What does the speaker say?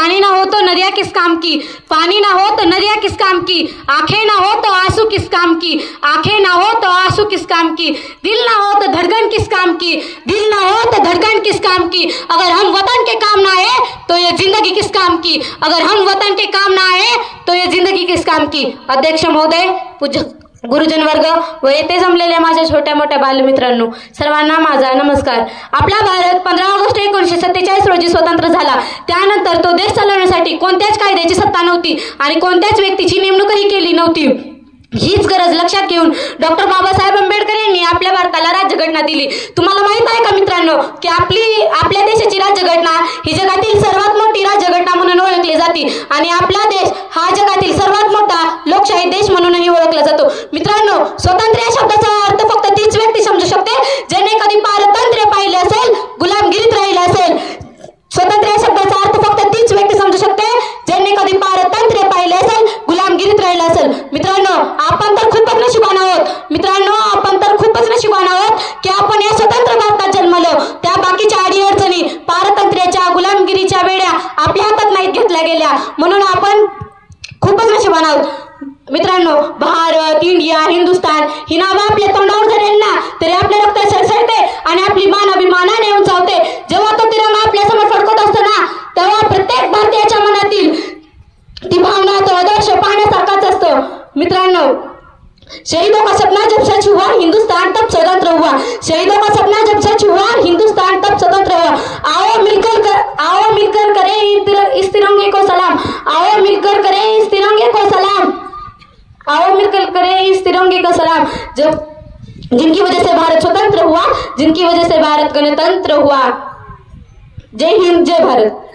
पानी ना हो तो नदियाँ किस काम की, पानी ना हो तो नदियाँ किस काम की, आंखें ना हो तो आंसू किस काम की, आंखें ना हो तो आंसू किस काम की, दिल ना हो तो धड़कन किस काम की, दिल ना हो तो धड़कन किस काम की, अगर हम वतन के काम ना आए तो ये जिंदगी किस काम की, अगर हम वतन के काम ना आए तो ये जिंदगी किस काम की। अध्यक्ष महोदय, पूज्य गुरुजन वर्ग व येथे जमलेल्या माझ्या छोट्या मोठ्या बालमित्रांनो, सर्वांना माझा नमस्कार। आपला भारत 15 ऑगस्ट 1947 रोजी स्वतंत्र झाला। त्यानंतर तो देश चालवण्यासाठी कोणत्याच कायद्याची सत्ता नव्हती आणि कोणत्याच व्यक्तीची नेमणूकही केली नव्हती। हीच गरज लक्षात घेऊन डॉक्टर बाबासाहेब आंबेडकर यांनी आपल्या भारताला राज्यघटना दिली। तुम्हाला माहित आहे का मित्रांनो की आपल्या देशाची राज्यघटना ही जगातील सर्वात मोठी राज्यघटना म्हणून ओळखली जाते आणि आपला देश हा जगातील सर्वात मोठा लोकशाही देश म्हणूनही ओळखला जातो। मित्रांनो, स्वातंत्र्य या शब्दाचा अर्थ फक्त तीच व्यक्ती समजू शकते ज्याने कधी पारतंत्र्य पाहिले असेल, गुलामगिरीत राहिले असेल। स्वातंत्र्य या शब्दाचा अर्थ फक्त तीच व्यक्ती समजू शकते ज्याने कधी पारतंत्र्य पाहिले असेल, गुलामगिरीत राहिले असेल। मित्रांनो, आपण तर खूपच नशिबान आहोत। मित्रांनो, आपण तर खूपच नशिबान आहोत की आपण या स्वतंत्र भारतात जन्मलो। त्या बाकीच्या अडीअडचणी, पारतंत्र्याच्या, गुलामगिरीच्या वेड्या आपल्या हातात नाहीत घेतल्या गेल्या, म्हणून आपण खूपच नशिबान आहोत। मित्रांनो, भारत, इंडिया, हिंदुस्थान ही नावं आपल्या तोंडावर धरेल ना तरी आपल्या रक्तात सळसळते आणि आपली मान अभिमानाने उंचावते। जेव्हा तो तिरंगा आपल्या समोर फडकत असतो ना, तेव्हा प्रत्येक भारतीयाच्या मनातील ती भावना, तो आदर्श पाहण्यासारखाच असतो। मित्रांनो, शहीदों का सपना जब सच हुआ, हिंदुस्तान तब स्वतंत्र हुआ। शहीदों का सपना जब सच हुआ, हिंदुस्तान तब स्वतंत्र हुआ। आओ मिलकर करें इस तिरंगे को सलाम, आओ मिलकर करें इस तिरंगे को सलाम, आओ मिलकर करें इस तिरंगे का सलाम। जब जिनकी वजह से भारत स्वतंत्र हुआ, जिनकी वजह से भारत गणतंत्र हुआ। जय हिंद, जय भारत।